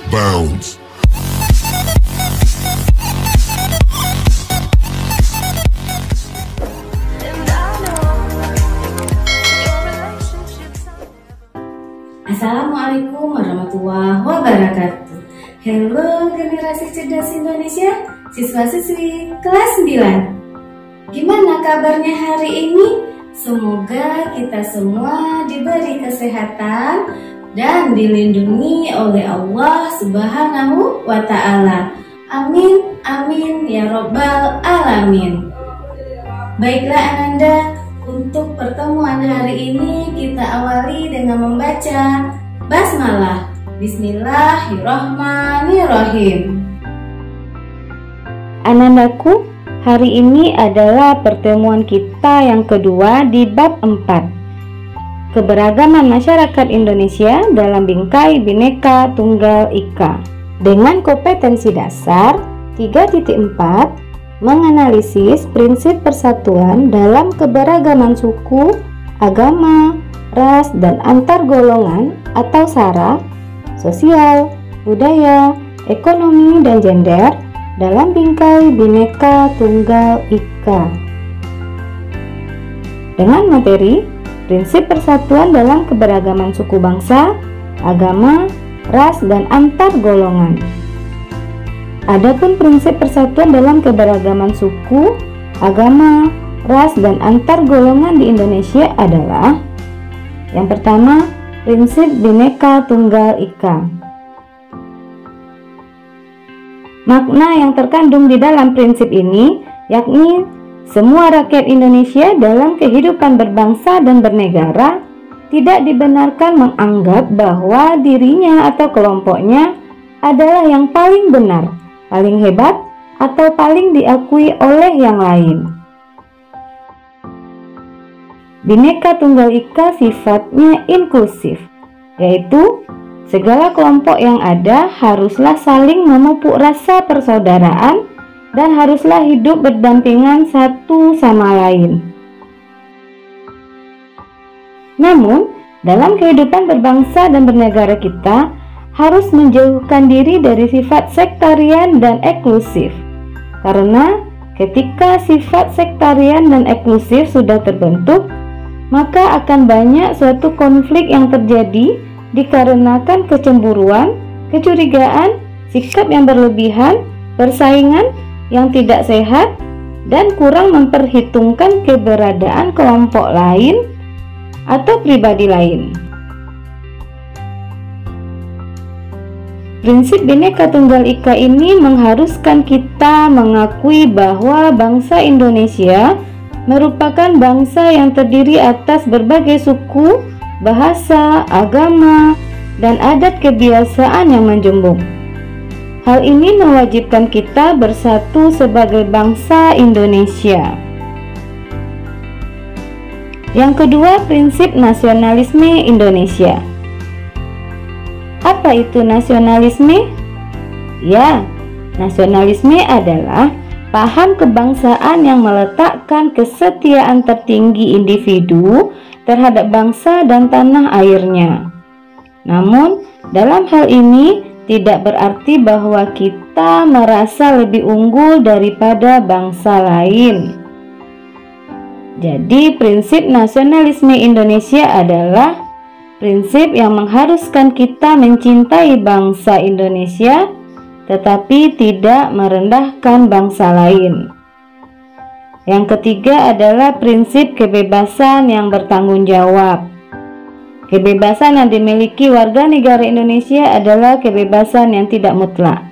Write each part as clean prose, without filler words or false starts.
Bounce. Assalamualaikum warahmatullahi wabarakatuh. Halo generasi cerdas Indonesia, siswa-siswi kelas 9. Gimana kabarnya hari ini? Semoga kita semua diberi kesehatan dan dilindungi oleh Allah Subhanahu wa Ta'ala. Amin, amin ya Rabbal Alamin. Baiklah Ananda, untuk pertemuan hari ini kita awali dengan membaca basmalah. Bismillahirrahmanirrahim. Anandaku, hari ini adalah pertemuan kita yang kedua di bab 4, keberagaman masyarakat Indonesia dalam bingkai Bhinneka Tunggal Ika, dengan kompetensi dasar 3.4, menganalisis prinsip persatuan dalam keberagaman suku, agama, ras, dan antar golongan atau sara, sosial, budaya, ekonomi, dan gender dalam bingkai Bhinneka Tunggal Ika. Dengan materi prinsip persatuan dalam keberagaman suku bangsa, agama, ras, dan antar golongan. Adapun prinsip persatuan dalam keberagaman suku, agama, ras, dan antar golongan di Indonesia adalah: yang pertama, prinsip Bhinneka Tunggal Ika. Makna yang terkandung di dalam prinsip ini yakni semua rakyat Indonesia dalam kehidupan berbangsa dan bernegara tidak dibenarkan menganggap bahwa dirinya atau kelompoknya adalah yang paling benar, paling hebat, atau paling diakui oleh yang lain. Bhinneka Tunggal Ika sifatnya inklusif, yaitu segala kelompok yang ada haruslah saling memupuk rasa persaudaraan dan haruslah hidup berdampingan satu sama lain. Namun, dalam kehidupan berbangsa dan bernegara kita harus menjauhkan diri dari sifat sektarian dan eksklusif. Karena ketika sifat sektarian dan eksklusif sudah terbentuk, maka akan banyak suatu konflik yang terjadi dikarenakan kecemburuan, kecurigaan, sikap yang berlebihan, persaingan yang tidak sehat, dan kurang memperhitungkan keberadaan kelompok lain atau pribadi lain. Prinsip Bhinneka Tunggal Ika ini mengharuskan kita mengakui bahwa bangsa Indonesia merupakan bangsa yang terdiri atas berbagai suku, bahasa, agama, dan adat kebiasaan yang menjembung. Hal ini mewajibkan kita bersatu sebagai bangsa Indonesia. Yang kedua, prinsip nasionalisme Indonesia. Apa itu nasionalisme? Ya, nasionalisme adalah paham kebangsaan yang meletakkan kesetiaan tertinggi individu terhadap bangsa dan tanah airnya. Namun, dalam hal ini tidak berarti bahwa kita merasa lebih unggul daripada bangsa lain. Jadi, prinsip nasionalisme Indonesia adalah prinsip yang mengharuskan kita mencintai bangsa Indonesia, tetapi tidak merendahkan bangsa lain. Yang ketiga adalah prinsip kebebasan yang bertanggung jawab. Kebebasan yang dimiliki warga negara Indonesia adalah kebebasan yang tidak mutlak.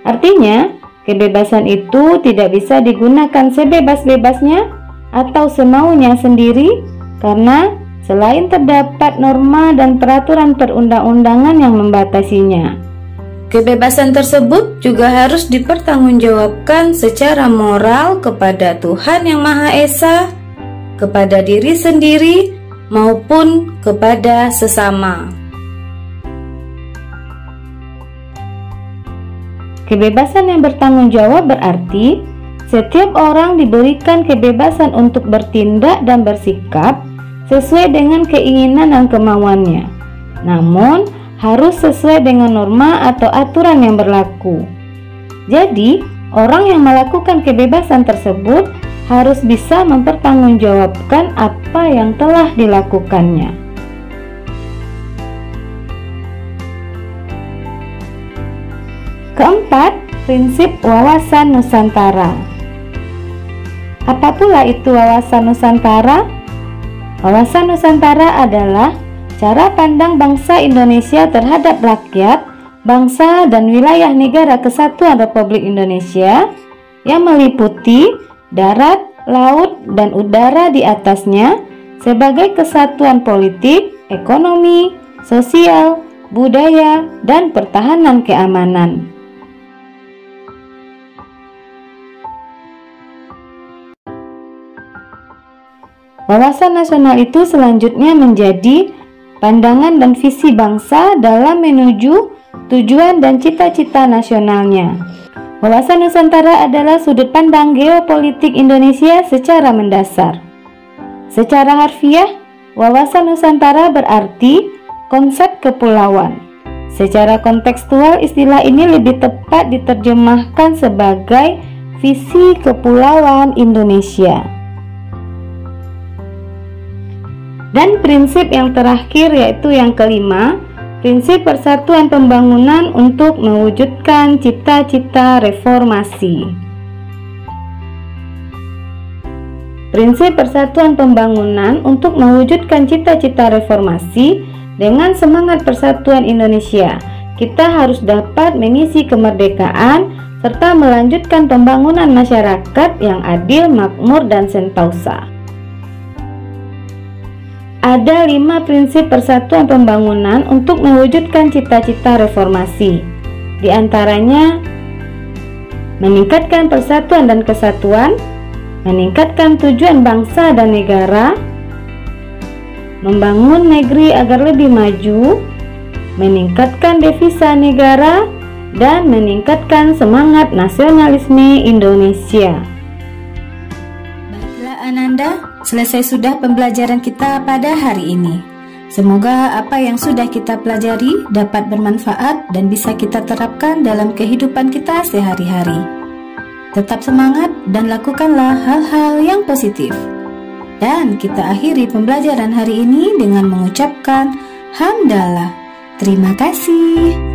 Artinya, kebebasan itu tidak bisa digunakan sebebas-bebasnya atau semaunya sendiri, karena selain terdapat norma dan peraturan perundang-undangan yang membatasinya. Kebebasan tersebut juga harus dipertanggungjawabkan secara moral kepada Tuhan Yang Maha Esa, kepada diri sendiri, maupun kepada sesama. Kebebasan yang bertanggung jawab berarti setiap orang diberikan kebebasan untuk bertindak dan bersikap sesuai dengan keinginan dan kemauannya. Namun, harus sesuai dengan norma atau aturan yang berlaku. Jadi, orang yang melakukan kebebasan tersebut harus bisa mempertanggungjawabkan apa yang telah dilakukannya. Keempat, prinsip wawasan Nusantara. Apa pula itu wawasan Nusantara? Wawasan Nusantara adalah cara pandang bangsa Indonesia terhadap rakyat, bangsa, dan wilayah Negara Kesatuan Republik Indonesia yang meliputi darat, laut, dan udara di atasnya sebagai kesatuan politik, ekonomi, sosial, budaya, dan pertahanan keamanan. Wawasan nasional itu selanjutnya menjadi pandangan dan visi bangsa dalam menuju tujuan dan cita-cita nasionalnya. Wawasan Nusantara adalah sudut pandang geopolitik Indonesia secara mendasar. Secara harfiah, wawasan Nusantara berarti konsep kepulauan. Secara kontekstual, istilah ini lebih tepat diterjemahkan sebagai visi kepulauan Indonesia. Dan prinsip yang terakhir yaitu yang kelima, prinsip persatuan pembangunan untuk mewujudkan cita-cita reformasi. Prinsip persatuan pembangunan untuk mewujudkan cita-cita reformasi dengan semangat persatuan Indonesia. Kita harus dapat mengisi kemerdekaan serta melanjutkan pembangunan masyarakat yang adil, makmur, dan sentausa. Ada 5 prinsip persatuan pembangunan untuk mewujudkan cita-cita reformasi. Di antaranya, meningkatkan persatuan dan kesatuan, meningkatkan tujuan bangsa dan negara, membangun negeri agar lebih maju, meningkatkan devisa negara, dan meningkatkan semangat nasionalisme Indonesia. Baiklah Ananda, selesai sudah pembelajaran kita pada hari ini. Semoga apa yang sudah kita pelajari dapat bermanfaat dan bisa kita terapkan dalam kehidupan kita sehari-hari. Tetap semangat dan lakukanlah hal-hal yang positif. Dan kita akhiri pembelajaran hari ini dengan mengucapkan hamdalah. Terima kasih.